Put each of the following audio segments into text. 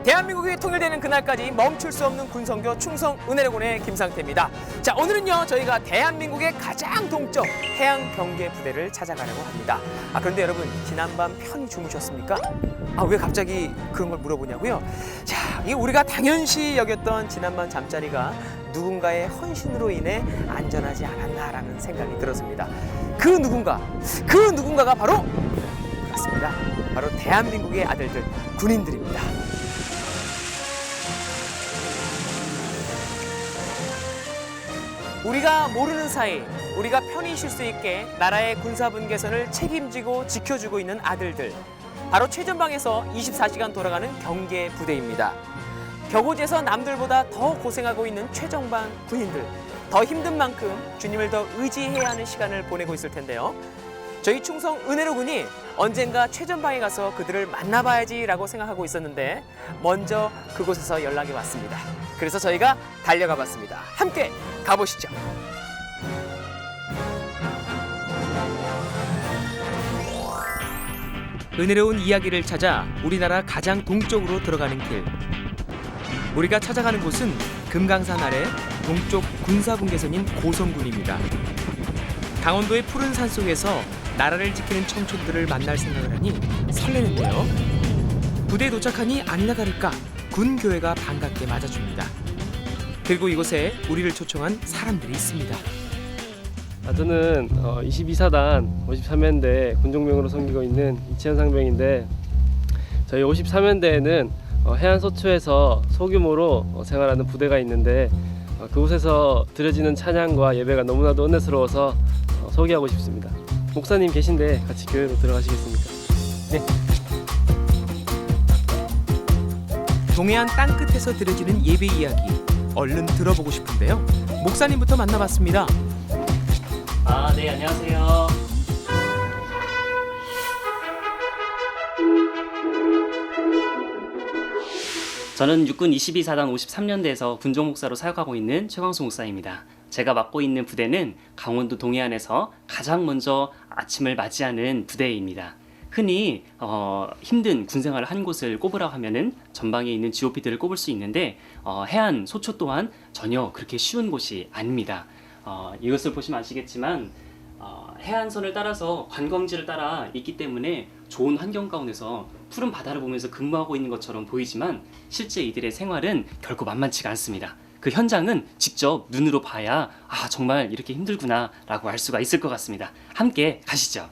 대한민국이 통일되는 그날까지 멈출 수 없는 군성교 충성 은혜로군의 김상태입니다. 자, 오늘은요 저희가 대한민국의 가장 동쪽 해양 경계 부대를 찾아가려고 합니다. 그런데 여러분, 지난밤 편히 주무셨습니까? 왜 갑자기 그런 걸 물어보냐고요? 자, 이게 우리가 당연시 여겼던 지난밤 잠자리가 누군가의 헌신으로 인해 안전하지 않았나라는 생각이 들었습니다. 그 누군가가 바로 그렇습니다. 바로 대한민국의 아들들, 군인들입니다. 우리가 모르는 사이 우리가 편히 쉴 수 있게 나라의 군사분계선을 책임지고 지켜주고 있는 아들들, 바로 최전방에서 24시간 돌아가는 경계 부대입니다. 격오지에서 남들보다 더 고생하고 있는 최전방 군인들, 더 힘든 만큼 주님을 더 의지해야 하는 시간을 보내고 있을 텐데요. 저희 충성 은혜로군이 언젠가 최전방에 가서 그들을 만나봐야지라고 생각하고 있었는데 먼저 그곳에서 연락이 왔습니다. 그래서 저희가 달려가 봤습니다. 함께 가보시죠. 은혜로운 이야기를 찾아 우리나라 가장 동쪽으로 들어가는 길. 우리가 찾아가는 곳은 금강산 아래 동쪽 군사분계선인 고성군입니다. 강원도의 푸른 산속에서 나라를 지키는 청춘들을 만날 생각을 하니 설레는데요. 부대에 도착하니 아니나 다를까 군교회가 반갑게 맞아줍니다. 그리고 이곳에 우리를 초청한 사람들이 있습니다. 저는 22사단 53연대 군종병으로 섬기고 있는 이치현 상병인데, 저희 53연대에는 해안 소초에서 소규모로 생활하는 부대가 있는데, 그곳에서 드려지는 찬양과 예배가 너무나도 은혜스러워서 소개하고 싶습니다. 목사님 계신데 같이 교회로 들어가시겠습니까? 네. 동해안 땅끝에서 들려지는 예배 이야기, 얼른 들어보고 싶은데요. 목사님부터 만나봤습니다. 네, 안녕하세요. 저는 육군 22사단 53년대에서 군종 목사로 사역하고 있는 최광수 목사입니다. 제가 맡고 있는 부대는 강원도 동해안에서 가장 먼저 아침을 맞이하는 부대입니다. 흔히 힘든 군생활을 한 곳을 꼽으라고 하면은 전방에 있는 GOP들을 꼽을 수 있는데, 해안 소초 또한 전혀 그렇게 쉬운 곳이 아닙니다. 이것을 보시면 아시겠지만 해안선을 따라서 관광지를 따라 있기 때문에 좋은 환경 가운데서 푸른 바다를 보면서 근무하고 있는 것처럼 보이지만 실제 이들의 생활은 결코 만만치가 않습니다. 그 현장은 직접 눈으로 봐야 정말 이렇게 힘들구나 라고 알 수가 있을 것 같습니다. 함께 가시죠.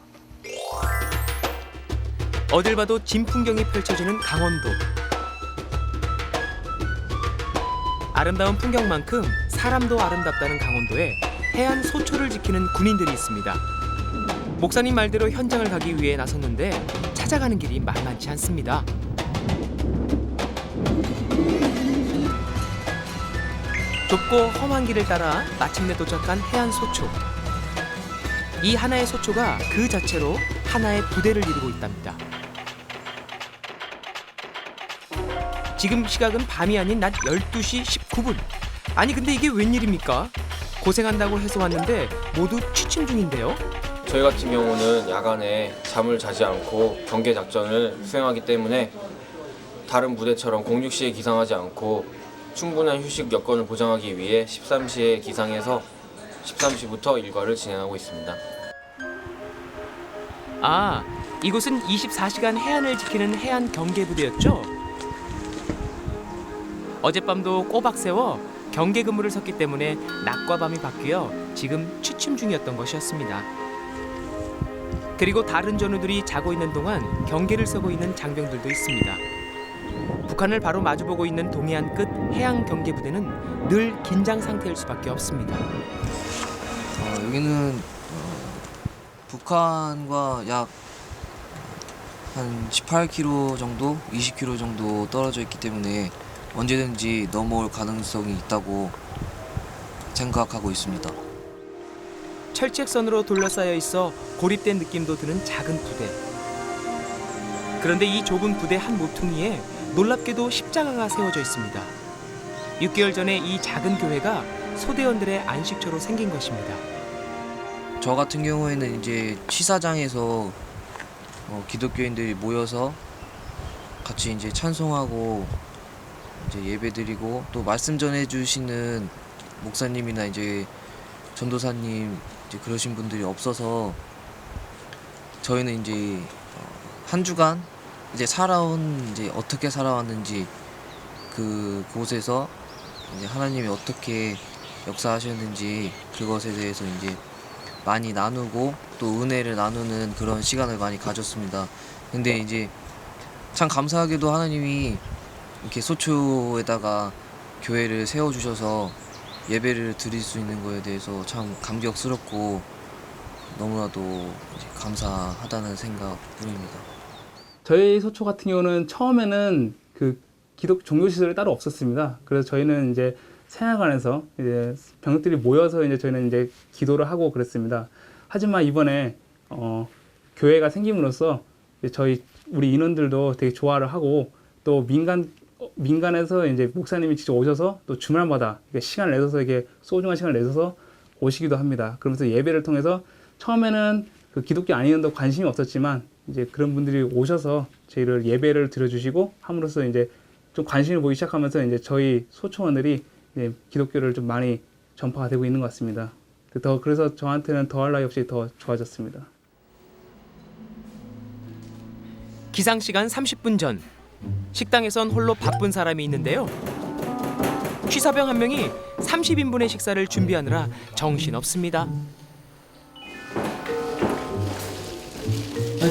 어딜 봐도 진풍경이 펼쳐지는 강원도. 아름다운 풍경만큼 사람도 아름답다는 강원도에 해안 소초를 지키는 군인들이 있습니다. 목사님 말대로 현장을 가기 위해 나섰는데 찾아가는 길이 만만치 않습니다. 좁고 험한 길을 따라 마침내 도착한 해안 소초. 이 하나의 소초가 그 자체로 하나의 부대를 이루고 있답니다. 지금 시각은 밤이 아닌 낮 12시 19분. 아니 근데 이게 웬일입니까? 고생한다고 해서 왔는데 모두 취침 중인데요. 저희 같은 경우는 야간에 잠을 자지 않고 경계 작전을 수행하기 때문에 다른 부대처럼 06시에 기상하지 않고 충분한 휴식 여건을 보장하기 위해 13시에 기상해서 13시부터 일과를 진행하고 있습니다. 이곳은 24시간 해안을 지키는 해안 경계 부대였죠? 어젯밤도 꼬박 세워 경계 근무를 섰기 때문에 낮과 밤이 바뀌어 지금 취침 중이었던 것이었습니다. 그리고 다른 전우들이 자고 있는 동안 경계를 서고 있는 장병들도 있습니다. 북한을 바로 마주보고 있는 동해안 끝 해양 경계 부대는 늘 긴장 상태일 수밖에 없습니다. 여기는 북한과 약 한 18km 정도, 20km 정도 떨어져 있기 때문에 언제든지 넘어올 가능성이 있다고 생각하고 있습니다. 철책선으로 둘러싸여 있어 고립된 느낌도 드는 작은 부대. 그런데 이 좁은 부대 한 모퉁이에 놀랍게도 십자가가 세워져 있습니다. 6개월 전에 이 작은 교회가 소대원들의 안식처로 생긴 것입니다. 저 같은 경우에는 이제 취사장에서 기독교인들이 모여서 같이 이제 찬송하고 이제 예배드리고 또 말씀 전해주시는 목사님이나 이제 전도사님 이제 그러신 분들이 없어서 저희는 이제 한 주간 이제 살아온 이제 어떻게 살아왔는지 그곳에서 이제 하나님이 어떻게 역사하셨는지 그것에 대해서 이제 많이 나누고 또 은혜를 나누는 그런 시간을 많이 가졌습니다. 근데 이제 참 감사하게도 하나님이 이렇게 소초에다가 교회를 세워주셔서 예배를 드릴 수 있는 거에 대해서 참 감격스럽고 너무나도 이제 감사하다는 생각뿐입니다. 저희 소초 같은 경우는 처음에는 그 기독 종교 시설이 따로 없었습니다. 그래서 저희는 이제 생활관에서 이제 병력들이 모여서 이제 저희는 이제 기도를 하고 그랬습니다. 하지만 이번에 교회가 생김으로써 이제 우리 인원들도 되게 좋아를 하고 또 민간에서 이제 목사님이 직접 오셔서 또 주말마다 시간을 내서 이게 소중한 시간을 내서 오시기도 합니다. 그러면서 예배를 통해서 처음에는 그 기독교 아니었던 관심이 없었지만 이제 그런 분들이 오셔서 저희를 예배를 드려주시고 함으로써 이제 좀 관심을 보이기 시작하면서 이제 저희 소초원들이 이제 기독교를 좀 많이 전파가 되고 있는 것 같습니다. 그래서 저한테는 더할 나위 없이 더 좋아졌습니다. 기상 시간 30분 전 식당에선 홀로 바쁜 사람이 있는데요. 취사병 한 명이 30인분의 식사를 준비하느라 정신없습니다.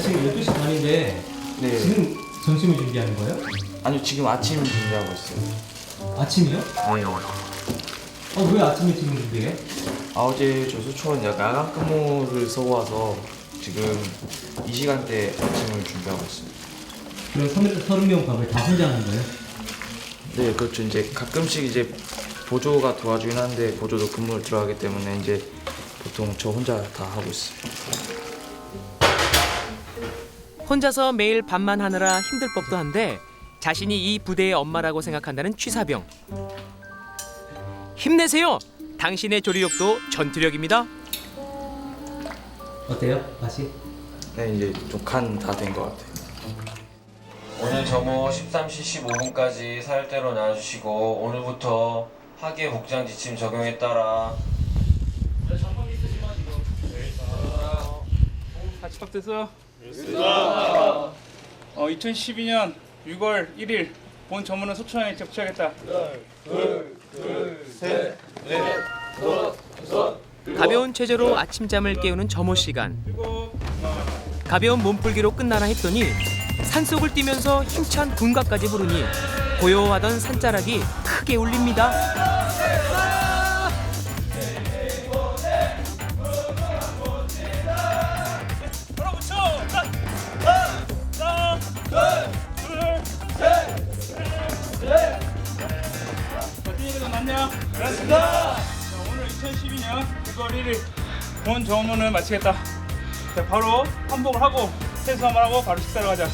지금 12시 반인데 네. 지금 점심을 준비하는 거예요? 아니요, 지금 아침 준비하고 있어요. 아침이요? 네. 왜 아침에 지금 준비해? 어제 저 수초원 야간 근무를 쓰고 와서 지금 이 시간대 아침을 준비하고 있습니다. 그럼 30명 밥을 다 혼자 하는 거예요? 네, 그렇죠. 이제 가끔씩 이제 보조가 도와주긴 하는데 보조도 근무를 들어가기 때문에 이제 보통 저 혼자 다 하고 있어요. 혼자서 매일 밥만 하느라 힘들 법도 한데 자신이 이 부대의 엄마라고 생각한다는 취사병. 힘내세요. 당신의 조리력도 전투력입니다. 어때요? 맛이? 네, 이제 좀 간 다 된 것 같아요. 오늘 점호 13시 15분까지 사열대로 나와주시고 오늘부터 하계 복장 지침 적용에 따라 같이 밥 됐어? 2012년 6월 1일 본 전문은 소초원에 접수하겠다. 가벼운 체조로 아침잠을 깨우는 점호 시간. 가벼운 몸풀기로 끝나나 했더니 산속을 뛰면서 힘찬 군가까지 부르니 고요하던 산자락이 크게 울립니다. 반갑습니다. 오늘 2012년 6월 1일 본 점문을 마치겠다. 자, 바로 한복을 하고 세수 한번 하고 바로 식사를 가자.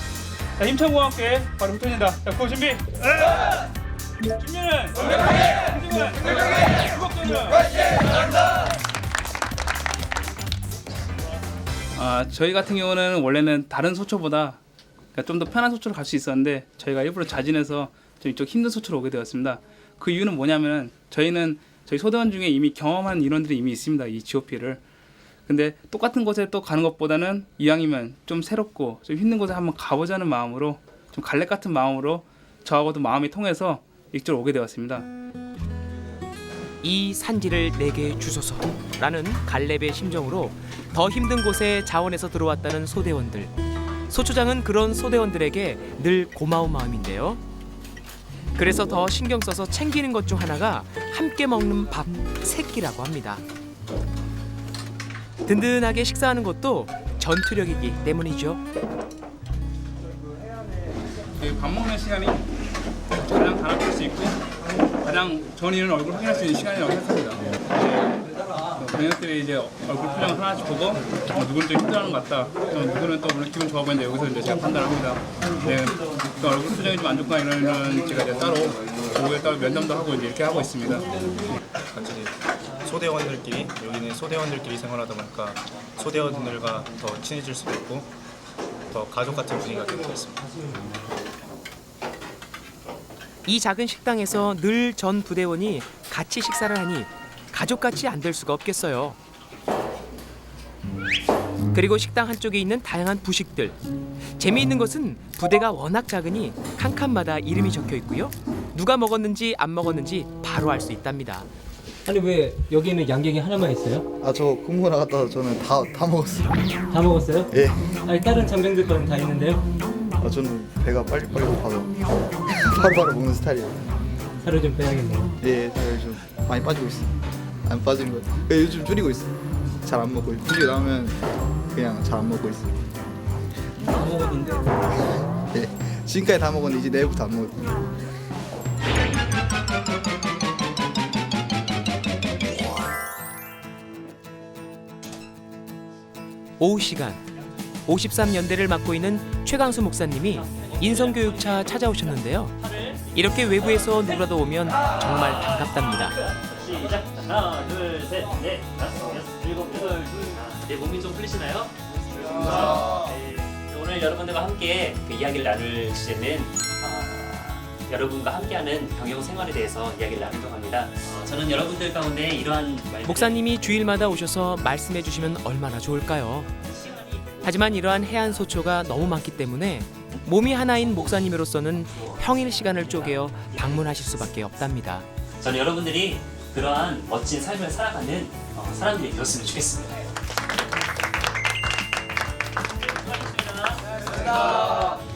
자, 힘찬과 함께 바로 흩어진다. 자, 그 준비. 준비는 저희 같은 경우는 원래는 다른 소초보다 좀 더 편한 소초로 갈 수 있었는데 저희가 일부러 자진해서 좀 이쪽 힘든 소초로 오게 되었습니다. 그 이유는 뭐냐면 저희 소대원 중에 이미 경험한 인원들이 이미 있습니다. 이 GOP를. 근데 똑같은 곳에 또 가는 것보다는 이왕이면 좀 새롭고 좀 힘든 곳에 한번 가보자는 마음으로 좀 갈렙 같은 마음으로 저하고도 마음이 통해서 이쪽으로 오게 되었습니다. 이 산지를 내게 주소서라는 갈렙의 심정으로 더 힘든 곳에 자원해서 들어왔다는 소대원들. 소초장은 그런 소대원들에게 늘 고마운 마음인데요. 그래서 더 신경 써서 챙기는 것 중 하나가 함께 먹는 밥, 새끼라고 합니다. 든든하게 식사하는 것도 전투력이기 때문이죠. 밥 먹는 시간이 가장 단합할 수 있고 가장 전인은 얼굴 확인할 수 있는 시간이라고 생각합니다. 병력들이 이제 얼굴 표정 하나씩 보고 누구는 좀 힘들어하는 것 같다. 누구는 또 오늘 기분 좋아 보이는데 여기서 이제 제가 판단합니다. 네, 그 얼굴 표정이 좀 안 좋거나 이러면 제가 이제 따로 보고에 따로 면담도 하고 이제 이렇게 하고 있습니다. 같이 소대원들끼리 여기는 소대원들끼리 생활하다 보니까 소대원들과 더 친해질 수도 있고 더 가족 같은 분위기가 되고 있습니다. 이 작은 식당에서 늘 전 부대원이 같이 식사를 하니 가족같이 안 될 수가 없겠어요. 그리고 식당 한쪽에 있는 다양한 부식들. 재미있는 것은 부대가 워낙 작으니 칸칸마다 이름이 적혀 있고요. 누가 먹었는지 안 먹었는지 바로 알 수 있답니다. 아니 왜 여기는 양갱이 하나만 있어요? 아, 저 근무 나갔다 와서 저는 다 먹었어요. 다 먹었어요? 예. 아니 다른 장병들 거는 다 있는데요? 아, 저는 배가 빨리빨리 고파서 바로바로 먹는 스타일이에요. 살을 좀 빼야겠네요. 예, 살이 좀 많이 빠지고 있어요. 안 빠진 거. 예, 요즘 줄이고 있어요. 잘 안 먹고 굳이 나오면 그냥 잘 안 먹고 있어요. 다 먹었는데 예. 지금까지 다 먹었는데 이제 내일부터 안 먹어요. 오후 시간 53연대를 맡고 있는 최강수 목사님이 인성교육차 찾아오셨는데요. 이렇게 외부에서 누구라도 오면 정말 반갑답니다. 시작. 하나, 둘, 셋, 넷, 다섯, 여섯, 일곱, 여덟. 네, 몸이 좀 풀리시나요? 네, 오늘 여러분들과 함께 그 이야기를 나눌 주제는 여러분과 함께하는 병영 생활에 대해서 이야기를 나누려고 합니다. 저는 여러분들 가운데 이러한 목사님이 주일마다 오셔서 말씀해 주시면 얼마나 좋을까요? 하지만 이러한 해안 소초가 너무 많기 때문에 몸이 하나인 목사님으로서는 평일 시간을 쪼개어 방문하실 수밖에 없답니다. 저는 여러분들이 그러한 멋진 삶을 살아가는 사람들이 되었으면 좋겠습니다.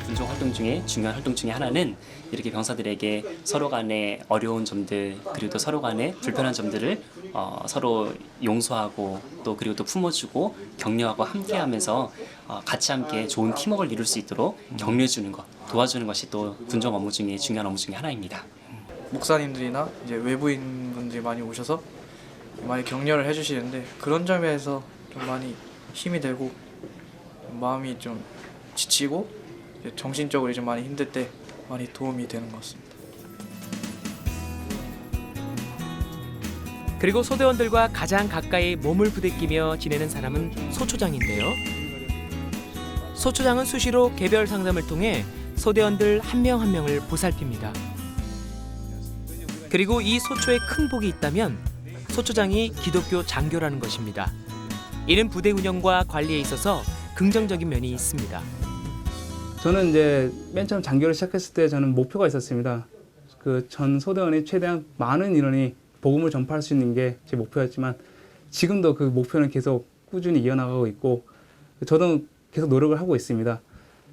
군종 활동 중에 중요한 활동 중에 하나는 이렇게 병사들에게 서로 간의 어려운 점들 그리고 또 서로 간의 불편한 점들을 서로 용서하고 또 그리고 또 품어주고 격려하고 함께하면서 같이 함께 좋은 팀워크를 이룰 수 있도록 격려해주는 것 도와주는 것이 또 군종 업무 중에 중요한 업무 중에 하나입니다. 목사님들이나 이제 외부인 분들이 많이 오셔서 많이 격려를 해주시는데 그런 점에서 좀 많이 힘이 되고 마음이 좀 지치고 정신적으로 좀 많이 힘들 때 많이 도움이 되는 것 같습니다. 그리고 소대원들과 가장 가까이 몸을 부대끼며 지내는 사람은 소초장인데요. 소초장은 수시로 개별 상담을 통해 소대원들 한 명 한 명을 보살핍니다. 그리고 이 소초에 큰 복이 있다면 소초장이 기독교 장교라는 것입니다. 이는 부대 운영과 관리에 있어서 긍정적인 면이 있습니다. 저는 이제 맨 처음 장교를 시작했을 때 저는 목표가 있었습니다. 그 전 소대원이 최대한 많은 인원이 복음을 전파할 수 있는 게 제 목표였지만 지금도 그 목표는 계속 꾸준히 이어나가고 있고 저도 계속 노력을 하고 있습니다.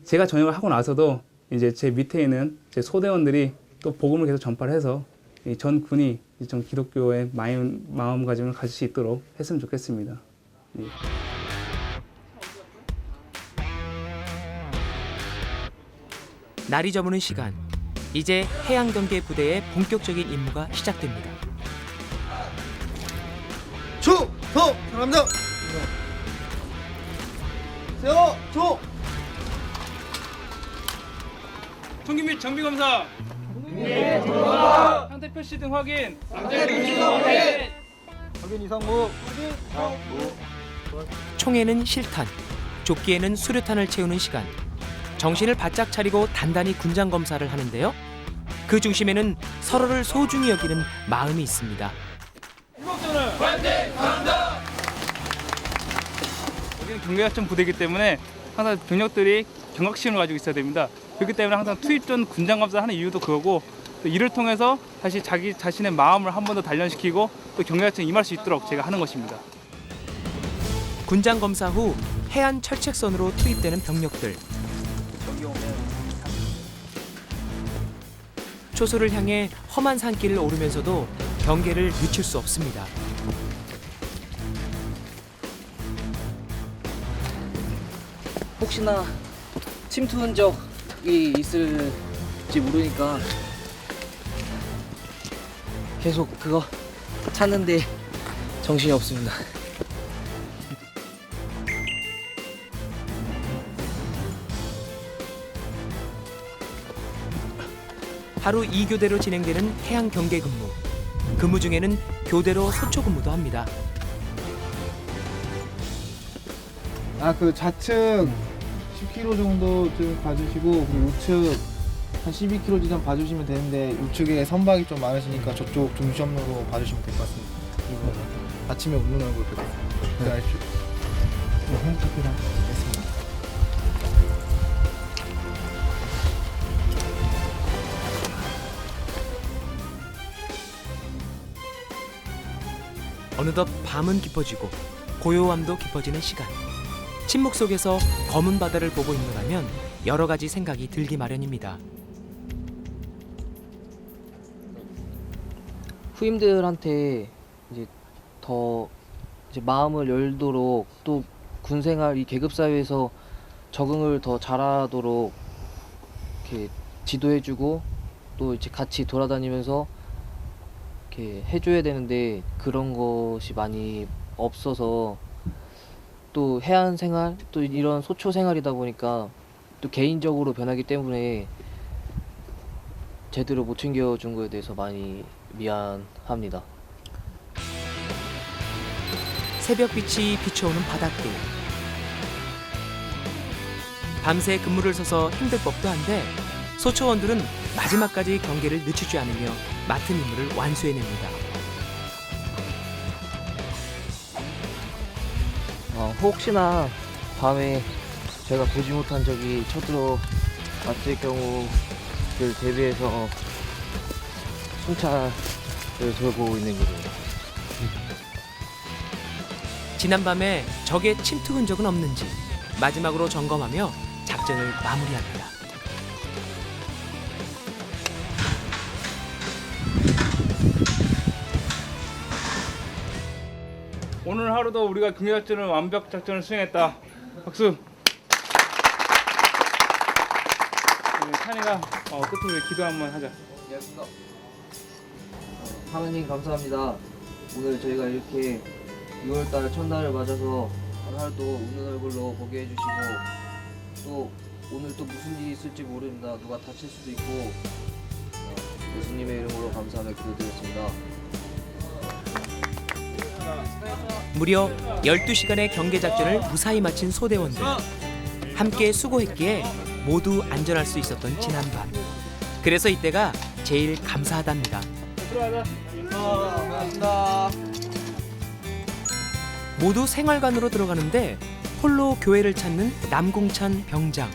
제가 전역을 하고 나서도 이제 제 밑에 있는 제 소대원들이 또 복음을 계속 전파를 해서 이 전 군이 좀 기독교의 마음가짐을 가질 수 있도록 했으면 좋겠습니다. 예. 날이 저무는 시간, 이제 해양경계 부대의 본격적인 임무가 시작됩니다. 충성! 사랑합니다! 세워! 총! 총기 및 장비 검사. 상태 표시 등 확인. 확인 이상무. 총에는 실탄, 조끼에는 수류탄을 채우는 시간. 정신을 바짝 차리고 단단히 군장 검사를 하는데요. 그 중심에는 서로를 소중히 여기는 마음이 있습니다. 여기는 경계작전 부대이기 때문에 항상 병력들이 경각심을 가지고 있어야 됩니다. 그렇기 때문에 항상 투입 전 군장 검사하는 이유도 그거고 또 이를 통해서 다시 자기 자신의 마음을 한 번 더 단련시키고 또 경계작전에 임할 수 있도록 제가 하는 것입니다. 군장 검사 후 해안 철책선으로 투입되는 병력들. 초소를 향해 험한 산길을 오르면서도 경계를 늦출 수 없습니다. 혹시나 침투 흔적이 있을지 모르니까 계속 그거 찾는데 정신이 없습니다. 하루 2교대로 진행되는 해양 경계 근무. 근무 중에는 교대로 소초 근무도 합니다. 그 좌측 10km 정도 좀 가주시고 그리고 우측 한 12km 지점 봐주시면 되는데 우측에 선박이 좀 많으시니까 저쪽 중시업로로 봐주시면 될 것 같습니다. 그리고 아침에 웃는 얼굴 뵙겠습니다. 기대하십시오. 행복합니다. 됐습니다. 어느덧 밤은 깊어지고 고요함도 깊어지는 시간. 침묵 속에서 검은 바다를 보고 있노라면 여러 가지 생각이 들기 마련입니다. 후임들한테 이제 더 이제 마음을 열도록 또 군생활 이 계급 사회에서 적응을 더 잘하도록 이렇게 지도해주고 또 이제 같이 돌아다니면서 이렇게 해줘야 되는데 그런 것이 많이 없어서 또 해안 생활 또 이런 소초 생활이다 보니까 또 개인적으로 변하기 때문에 제대로 못 챙겨준 거에 대해서 많이 미안합니다. 새벽빛이 비춰오는 바닷길. 밤새 근무를 서서 힘들 법도 한데 소초원들은 마지막까지 경계를 늦추지 않으며 맡은 임무를 완수해냅니다. 혹시나 밤에 제가 보지 못한 적이 쳐들어왔을 경우를 대비해서 순찰을 돌고 있는 길입니다. 지난밤에 적의 침투 흔적은 없는지 마지막으로 점검하며 작전을 마무리합니다. 오늘 하루도 우리가 경계작전을 완벽 작전을 수행했다. 박수. 찬이가 끝으로 기도 한번 하자. 하나님 감사합니다. 오늘 저희가 이렇게 6월달 첫날을 맞아서 하루도 웃는 얼굴로 보게 해주시고 또 오늘 또 무슨 일이 있을지 모릅니다. 누가 다칠 수도 있고 예수님의 이름으로 감사하며 기도드렸습니다. 무려 12시간의 경계작전을 무사히 마친 소대원들. 함께 수고했기에 모두 안전할 수 있었던 지난밤. 그래서 이때가 제일 감사하답니다. 들어가자. 감사합니다. 모두 생활관으로 들어가는데 홀로 교회를 찾는 남궁찬 병장.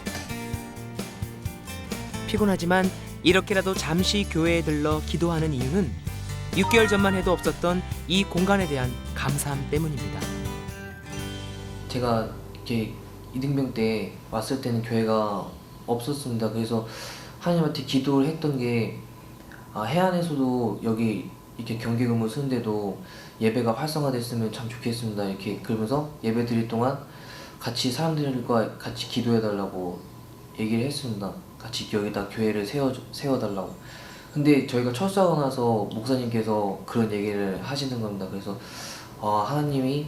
피곤하지만 이렇게라도 잠시 교회에 들러 기도하는 이유는 6개월 전만 해도 없었던 이 공간에 대한 감사함 때문입니다. 제가 이렇게 이등병 때 왔을 때는 교회가 없었습니다. 그래서 하나님한테 기도를 했던 게 해안에서도 여기 이렇게 경계 근무 쓰는데도 예배가 활성화됐으면 참 좋겠습니다. 이렇게 그러면서 예배 드릴 동안 같이 사람들과 같이 기도해달라고 얘기를 했습니다. 같이 여기다 교회를 세워달라고. 근데 저희가 철수하고 나서 목사님께서 그런 얘기를 하시는 겁니다. 그래서 하나님이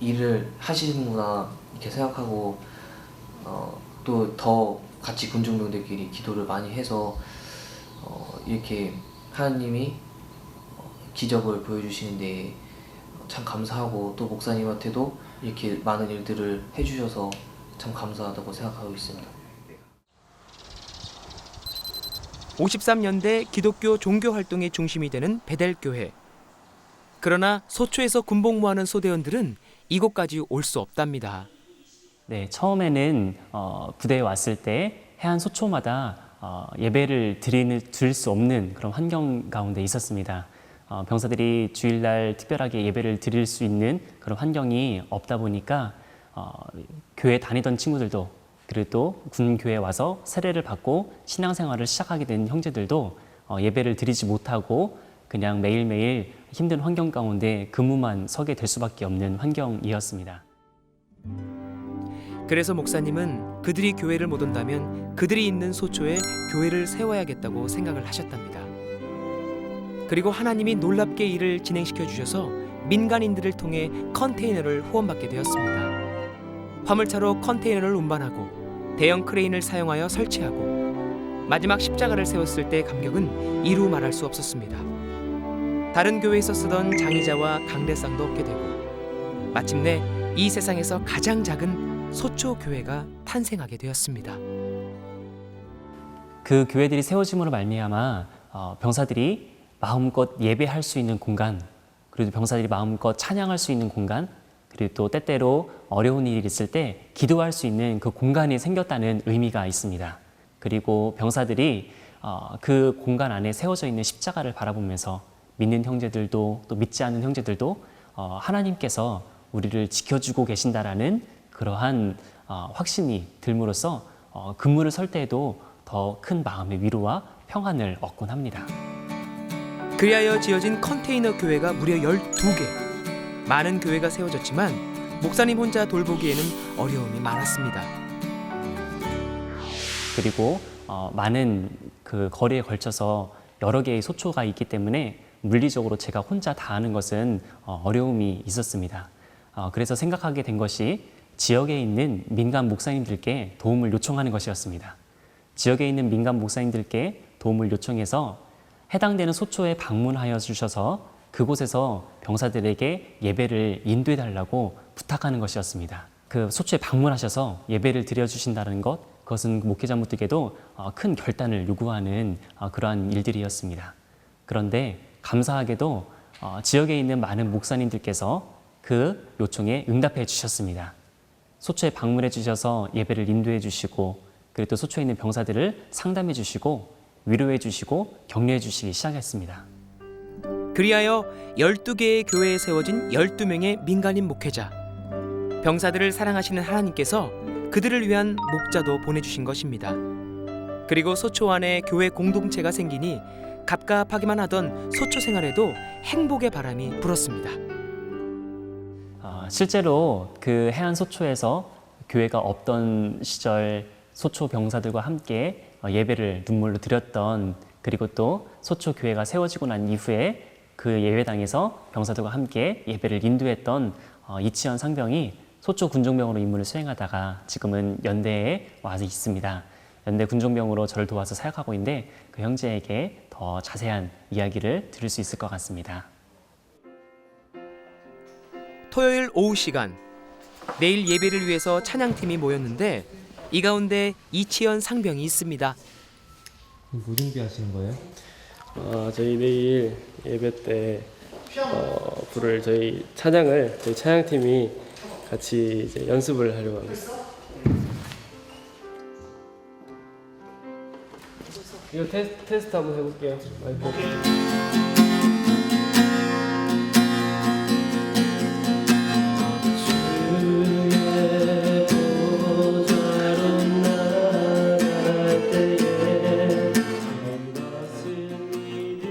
일을 하시는구나 이렇게 생각하고 또 더 같이 군중병들끼리 기도를 많이 해서 이렇게 하나님이 기적을 보여주시는데 참 감사하고 또 목사님한테도 이렇게 많은 일들을 해주셔서 참 감사하다고 생각하고 있습니다. 53년대 기독교 종교활동의 중심이 되는 베델교회. 그러나 소초에서 군복무하는 소대원들은 이곳까지 올 수 없답니다. 네, 처음에는 부대에 왔을 때 해안 소초마다 예배를 드릴 수 없는 그런 환경 가운데 있었습니다. 병사들이 주일날 특별하게 예배를 드릴 수 있는 그런 환경이 없다 보니까 교회 다니던 친구들도 그리고 또 군교회에 와서 세례를 받고 신앙생활을 시작하게 된 형제들도 예배를 드리지 못하고 그냥 매일매일 힘든 환경 가운데 근무만 서게 될 수밖에 없는 환경이었습니다. 그래서 목사님은 그들이 교회를 못 온다면 그들이 있는 소초에 교회를 세워야겠다고 생각을 하셨답니다. 그리고 하나님이 놀랍게 일을 진행시켜 주셔서 민간인들을 통해 컨테이너를 후원받게 되었습니다. 화물차로 컨테이너를 운반하고 대형 크레인을 사용하여 설치하고 마지막 십자가를 세웠을 때의 감격은 이루 말할 수 없었습니다. 다른 교회에서 쓰던 장의자와 강대상도 없게 되고 마침내 이 세상에서 가장 작은 소초교회가 탄생하게 되었습니다. 그 교회들이 세워짐으로 말미암아 병사들이 마음껏 예배할 수 있는 공간, 그리고 병사들이 마음껏 찬양할 수 있는 공간, 그리고 또 때때로 어려운 일이 있을 때 기도할 수 있는 그 공간이 생겼다는 의미가 있습니다. 그리고 병사들이 그 공간 안에 세워져 있는 십자가를 바라보면서 믿는 형제들도 또 믿지 않는 형제들도 하나님께서 우리를 지켜주고 계신다라는 그러한 확신이 들므로써 근무를 설 때에도 더 큰 마음의 위로와 평안을 얻곤 합니다. 그리하여 지어진 컨테이너 교회가 무려 12개. 많은 교회가 세워졌지만 목사님 혼자 돌보기에는 어려움이 많았습니다. 그리고 많은 그 거리에 걸쳐서 여러 개의 소초가 있기 때문에 물리적으로 제가 혼자 다 하는 것은 어려움이 있었습니다. 그래서 생각하게 된 것이 지역에 있는 민간 목사님들께 도움을 요청하는 것이었습니다. 지역에 있는 민간 목사님들께 도움을 요청해서 해당되는 소초에 방문하여 주셔서 그곳에서 병사들에게 예배를 인도해 달라고 부탁하는 것이었습니다. 그 소초에 방문하셔서 예배를 드려주신다는 것, 그것은 목회자분들께도 큰 결단을 요구하는 그러한 일들이었습니다. 그런데 감사하게도 지역에 있는 많은 목사님들께서 그 요청에 응답해 주셨습니다. 소초에 방문해 주셔서 예배를 인도해 주시고, 그리고 또 소초에 있는 병사들을 상담해 주시고 위로해 주시고 격려해 주시기 시작했습니다. 그리하여 12개의 교회에 세워진 12명의 민간인 목회자. 병사들을 사랑하시는 하나님께서 그들을 위한 목자도 보내주신 것입니다. 그리고 소초 안에 교회 공동체가 생기니 갑갑하기만 하던 소초 생활에도 행복의 바람이 불었습니다. 실제로 그 해안 소초에서 교회가 없던 시절 소초 병사들과 함께 예배를 눈물로 드렸던, 그리고 또 소초 교회가 세워지고 난 이후에 그 예배당에서 병사들과 함께 예배를 인도했던 이치현 상병이 소초 군종병으로 임무를 수행하다가 지금은 연대에 와서 있습니다. 연대 군종병으로 저를 도와서 사역하고 있는데 그 형제에게 더 자세한 이야기를 들을 수 있을 것 같습니다. 토요일 오후 시간, 내일 예배를 위해서 찬양팀이 모였는데 이 가운데 이치현 상병이 있습니다. 뭐 준비하시는 거예요? 저희 내일 예배 때 부를 저희 찬양을 저희 찬양팀이 같이 이제 연습을 하려고 합니다. 이거 테스트 한번 해볼게요.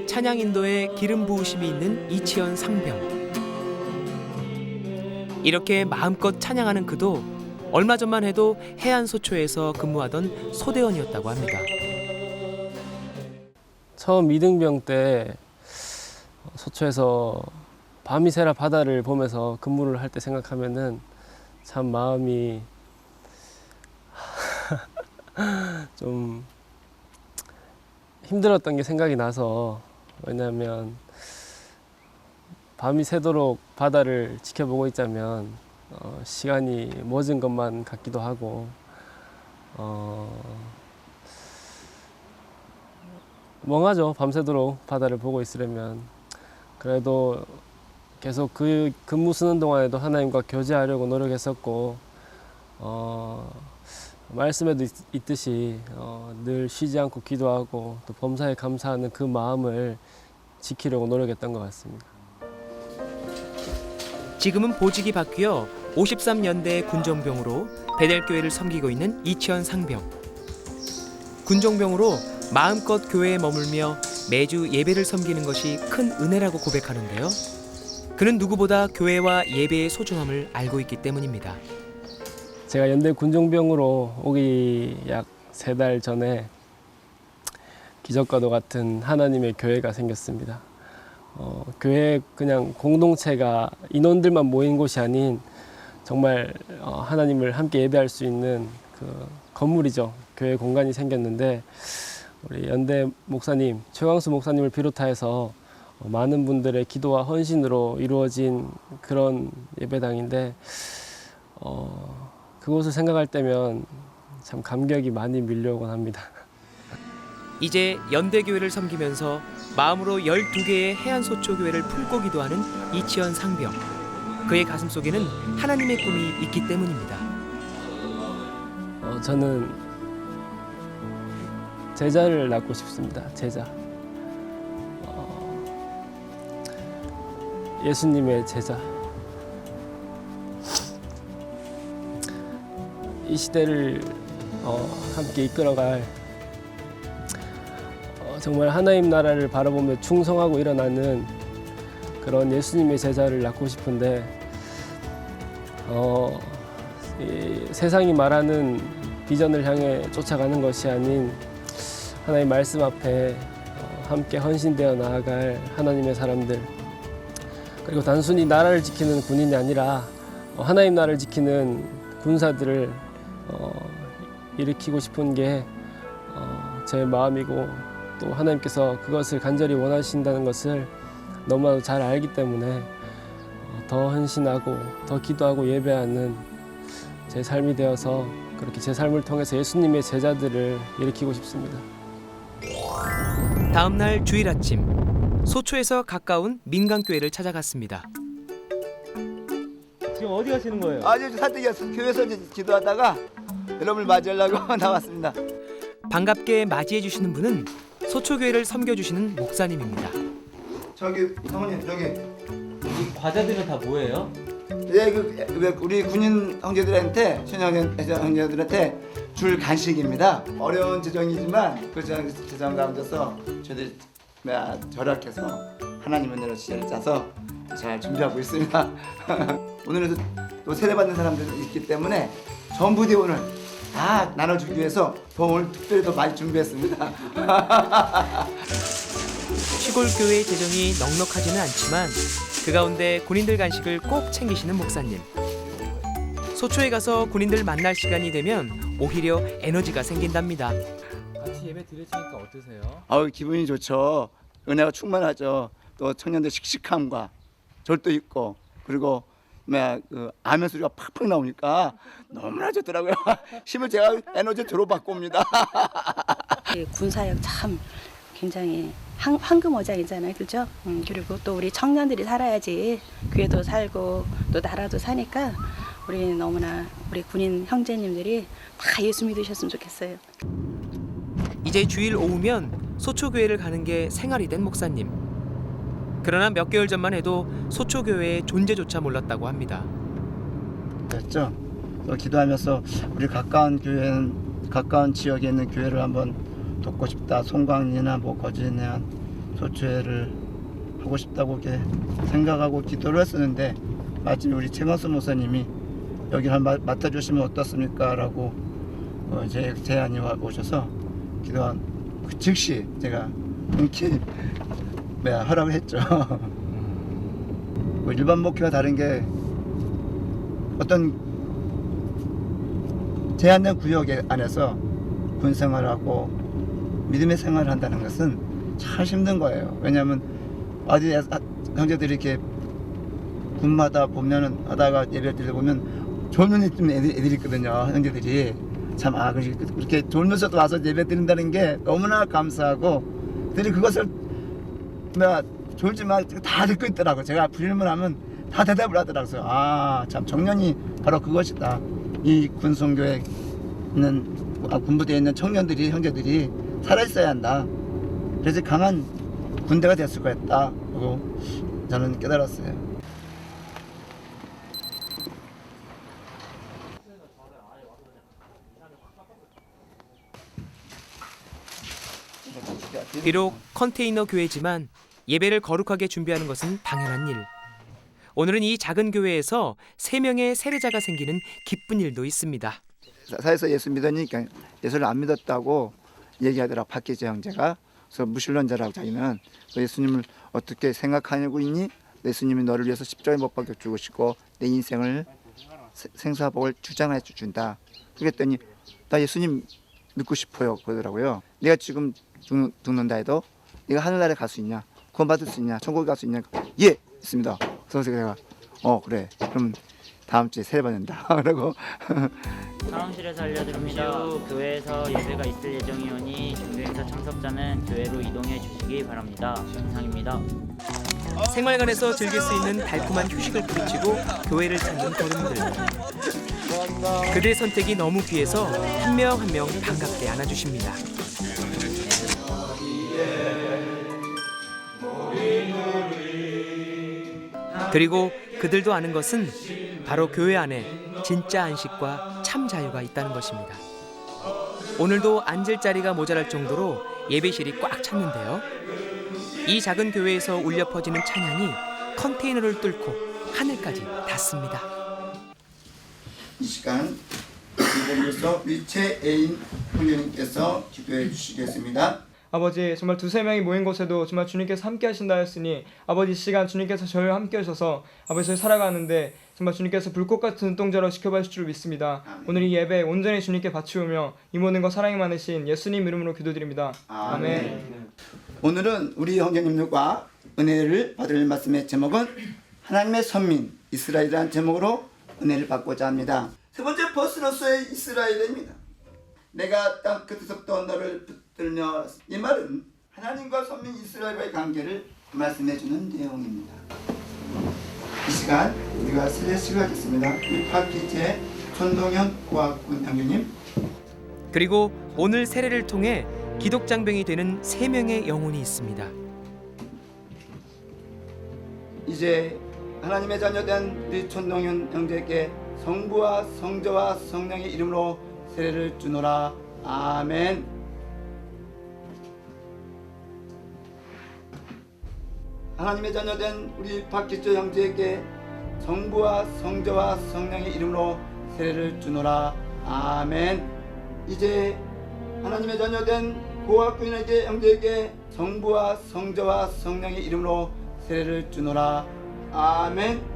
찬양 인도에 기름 부으심이 있는 이치현 상병. 이렇게 마음껏 찬양하는 그도 얼마 전만 해도 해안 소초에서 근무하던 소대원이었다고 합니다. 처음 이등병 때 소초에서 밤이 새라 바다를 보면서 근무를 할 때 생각하면은 참 마음이 좀 힘들었던 게 생각이 나서, 왜냐하면 밤이 새도록 바다를 지켜보고 있자면 시간이 멎은 것만 같기도 하고 멍하죠. 밤새도록 바다를 보고 있으려면. 그래도 계속 그 근무 쓰는 동안에도 하나님과 교제하려고 노력했었고, 말씀에도 있듯이 늘 쉬지 않고 기도하고 또 범사에 감사하는 그 마음을 지키려고 노력했던 것 같습니다. 지금은 보직이 바뀌어 53년대 군종병으로 베델교회를 섬기고 있는 이치현 상병. 군종병으로 마음껏 교회에 머물며 매주 예배를 섬기는 것이 큰 은혜라고 고백하는데요. 그는 누구보다 교회와 예배의 소중함을 알고 있기 때문입니다. 제가 연대 군종병으로 오기 약 3달 전에 기적과도 같은 하나님의 교회가 생겼습니다. 교회 그냥 공동체가 인원들만 모인 곳이 아닌 정말 하나님을 함께 예배할 수 있는 그 건물이죠. 교회 공간이 생겼는데 우리 연대 목사님, 최광수 목사님을 비롯하여서 많은 분들의 기도와 헌신으로 이루어진 그런 예배당인데 그곳을 생각할 때면 참 감격이 많이 밀려오곤 합니다. 이제 연대교회를 섬기면서 마음으로 12개의 해안소초교회를 품고 기도하는 이치현 상병. 그의 가슴 속에는 하나님의 꿈이 있기 때문입니다. 저는 제자를 낳고 싶습니다. 제자. 예수님의 제자. 이 시대를 함께 이끌어갈 정말 하나님 나라를 바라보며 충성하고 일어나는 그런 예수님의 제자를 낳고 싶은데 이 세상이 말하는 비전을 향해 쫓아가는 것이 아닌 하나님의 말씀 앞에 함께 헌신되어 나아갈 하나님의 사람들, 그리고 단순히 나라를 지키는 군인이 아니라 하나님 나라를 지키는 군사들을 일으키고 싶은 게 제 마음이고, 또 하나님께서 그것을 간절히 원하신다는 것을 너무나도 잘 알기 때문에 더 헌신하고 더 기도하고 예배하는 제 삶이 되어서 그렇게 제 삶을 통해서 예수님의 제자들을 일으키고 싶습니다. 다음 날 주일 아침, 소초에서 가까운 민강교회를 찾아갔습니다. 지금 어디 가시는 거예요? 아주 산뜻이었어. 교회에서 이제 기도하다가 여러분을 맞이하려고 나왔습니다. 반갑게 맞이해 주시는 분은 소초교회를 섬겨주시는 목사님입니다. 저기 사모님 저기 이 과자들은 다 뭐예요? 우리 군인 형제들한테 형제들한테 줄 간식입니다. 어려운 재정이지만 그 재정 가운데서 저희들이 절약해서 하나님 은혜로 시제를 짜서 잘 준비하고 있습니다. 오늘은 또 세례받는 사람들이 있기 때문에 전부 대원을 다 나눠주기 위해서 오늘 특별히 더 많이 준비했습니다. 시골 교회의 재정이 넉넉하지는 않지만 그 가운데 군인들 간식을 꼭 챙기시는 목사님. 소초에 가서 군인들 만날 시간이 되면 오히려 에너지가 생긴답니다. 같이 예배 드리시니까 어떠세요? 기분이 좋죠. 은혜가 충만하죠. 또 청년들 씩씩함과 절도 있고, 그리고 아멘 소리가 팍팍 나오니까 너무나 좋더라고요. 힘을 제가 에너지 주로받고 옵니다. 군사역 참 굉장히 황금어장이잖아요, 그죠? 그리고 또 우리 청년들이 살아야지 교회도 살고 또 나라도 사니까 우리 너무나 우리 군인 형제님들이 다 예수 믿으셨으면 좋겠어요. 이제 주일 오후면 소초교회를 가는 게 생활이 된 목사님. 그러나 몇 개월 전만 해도 소초교회의 존재조차 몰랐다고 합니다. 됐죠. 또 기도하면서 우리 가까운 지역에 있는 교회를 한번 돕고 싶다. 송광리나 거진이나 소초회를 하고 싶다고 이렇게 생각하고 기도를 했었는데, 마침 우리 최건수 목사님이 여기를 한번 맡아주시면 어떻습니까? 라고 제안이 오셔서 기도한 그 즉시 제가 흔쾌히 허락을 했죠. 일반 목회와 다른 게 어떤 제한된 구역 안에서 군 생활하고 믿음의 생활을 한다는 것은 참 힘든 거예요. 왜냐하면 어디 형제들이 이렇게 군마다 보면은 하다가 예배 드리다 보면 졸는 애들이 있거든요. 형제들이 참 그렇게 졸면서도 와서 예배 드린다는 게 너무나 감사하고, 그들이 그것을 졸지만 다 듣고 있더라고요. 제가 질문하면 다 대답을 하더라고요. 참 정년이 바로 그것이다. 이 군송교에 있는 군부대에 있는 청년들이, 형제들이 살아있어야 한다. 그래서 강한 군대가 될 수가 있다고 저는 깨달았어요. 비록 컨테이너 교회지만 예배를 거룩하게 준비하는 것은 당연한 일. 오늘은 이 작은 교회에서 3명의 세례자가 생기는 기쁜 일도 있습니다. 사에서 예수 믿으니까 예수를 안 믿었다고 얘기하더라고, 박기재 형제가. 그래서 무신론자라고, 자기는 예수님을 어떻게 생각하냐고 있니? 예수님이 너를 위해서 십자가에 못 박혀 죽으시고 내 인생을 생사복을 주장해 준다. 그랬더니 나 예수님 믿고 싶어요 그러더라고요. 내가 지금 죽는다 해도 네가 하늘나라에 갈 수 있냐? 구원받을 수 있냐? 천국에 갈 수 있냐? 예! 있습니다. 그래서 제가 그래. 그럼 다음 주에 세례받는다. 그러고 사무실에서 알려드립니다. 교회에서 예배가 있을 예정이오니 중대행사 먼저 참석자는 교회로 이동해 주시기 바랍니다. 이상입니다. 생활관에서 즐길 수 있는 달콤한 휴식을 부르치고 교회를 찾는 걸음들. 그들의 선택이 너무 귀해서 한 명 한 명 반갑게 안아주십니다. 그리고 그들도 아는 것은 바로 교회 안에 진짜 안식과 참 자유가 있다는 것입니다. 오늘도 앉을 자리가 모자랄 정도로 예배실이 꽉 찼는데요. 이 작은 교회에서 울려 퍼지는 찬양이 컨테이너를 뚫고 하늘까지 닿습니다. 이 시간 이곳에서 우리 최애인 형제님께서 기도해 주시겠습니다. 아버지, 정말 두세 명이 모인 곳에도 정말 주님께서 함께 하신다 했으니 아버지, 이 시간 주님께서 저희와 함께 하셔서 아버지, 저희 살아가는데 정말 주님께서 불꽃 같은 눈동자로 지켜봐 주실 줄 믿습니다. 오늘 이 예배 온전히 주님께 바치우며 이 모든 것 사랑이 많으신 예수님 이름으로 기도드립니다. 아멘. 오늘은 우리 형제님들과 은혜를 받을 말씀의 제목은 하나님의 선민 이스라엘이라는 제목으로 은혜를 받고자 합니다. 세 번째 버스로서의 이스라엘입니다. 내가 땅 끝에서부터 너를 붙들며, 이 말은 하나님과 선민 이스라엘과의 관계를 말씀해 주는 내용입니다. 이 시간 우리가 세례식을 하겠습니다. 우리 파키제 손동현 고학군 형제님, 그리고 오늘 세례를 통해 기독장병이 되는 3명의 영혼이 있습니다. 이제 하나님의 자녀된 우리 손동현 형제에게 성부와 성자와 성령의 이름으로 세례를 주노라. 아멘. 하나님의 자녀된 우리 박기조 형제에게 성부와 성자와 성령의 이름으로 세례를 주노라. 아멘. 이제 하나님의 자녀된 고학군에게 형제에게 성부와 성자와 성령의 이름으로 세례를 주노라. 아멘.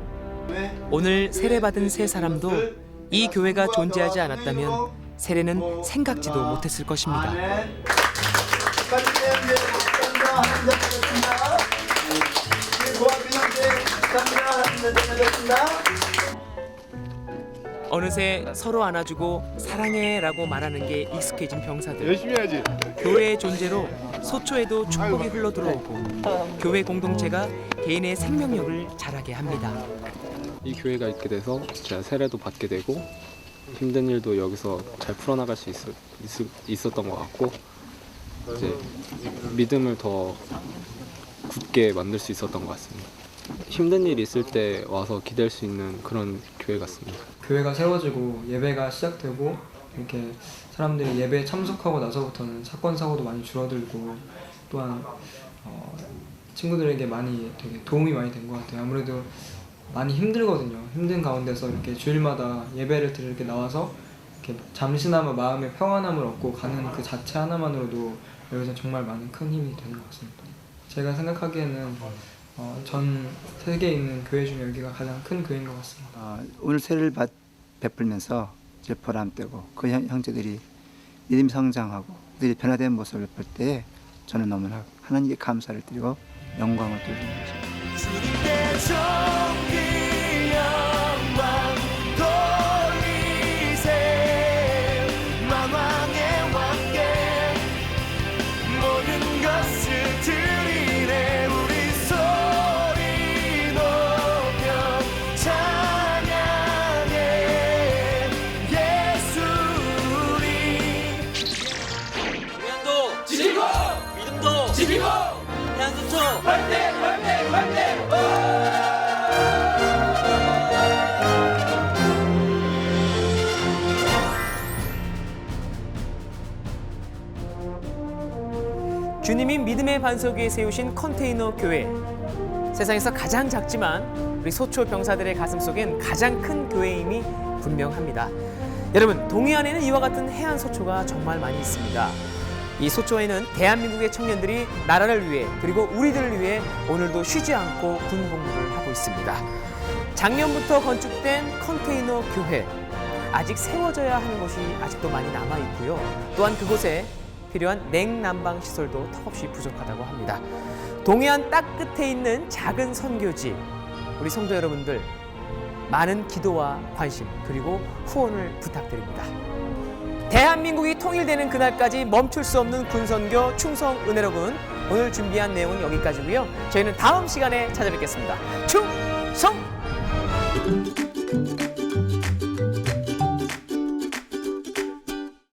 오늘 세례받은 3사람도 이 교회가 존재하지 않았다면 세례는 생각지도 못했을 것입니다. 어느새 서로 안아주고 사랑해라고 말하는 게 익숙해진 병사들. 열심히 해야지. 교회의 존재로 소초에도 축복이 흘러들어오고 교회 공동체가 개인의 생명력을 자라게 합니다. 이 교회가 있게 돼서 제가 세례도 받게 되고 힘든 일도 여기서 잘 풀어나갈 수 있었던 것 같고, 이제 믿음을 더 굳게 만들 수 있었던 것 같습니다. 힘든 일이 있을 때 와서 기댈 수 있는 그런 교회 같습니다. 교회가 세워지고 예배가 시작되고 이렇게 사람들이 예배에 참석하고 나서부터는 사건 사고도 많이 줄어들고, 또한 친구들에게 많이 되게 도움이 많이 된 것 같아요. 아무래도 많이 힘들거든요. 힘든 가운데서 이렇게 주일마다 예배를 드리러 이렇게 나와서 이렇게 잠시나마 마음의 평안함을 얻고 가는 그 자체 하나만으로도 여기서 정말 많은 큰 힘이 되는 것 같습니다. 제가 생각하기에는 전 세계에 있는 교회 중에 여기가 가장 큰 교회인 것 같습니다. 오늘 세례를 베풀면서 이제 보람되고 그 형제들이 믿음이 성장하고 그들이 변화된 모습을 볼 때 저는 너무나 하나님께 감사를 드리고 영광을 돌리는 것입니다. 주님이 믿음의 반석 위에 세우신 컨테이너 교회. 세상에서 가장 작지만 우리 소초 병사들의 가슴 속엔 가장 큰 교회임이 분명합니다. 여러분, 동해안에는 이와 같은 해안 소초가 정말 많이 있습니다. 이 소초에는 대한민국의 청년들이 나라를 위해 그리고 우리들을 위해 오늘도 쉬지 않고 군 복무를 하고 있습니다. 작년부터 건축된 컨테이너 교회. 아직 세워져야 하는 곳이 아직도 많이 남아 있고요. 또한 그곳에 필요한 냉난방 시설도 턱없이 부족하다고 합니다. 동해안 딱 끝에 있는 작은 선교지, 우리 성도 여러분들 많은 기도와 관심 그리고 후원을 부탁드립니다. 대한민국이 통일되는 그날까지 멈출 수 없는 군선교 충성 은혜로군. 오늘 준비한 내용은 여기까지고요. 저희는 다음 시간에 찾아뵙겠습니다. 충성!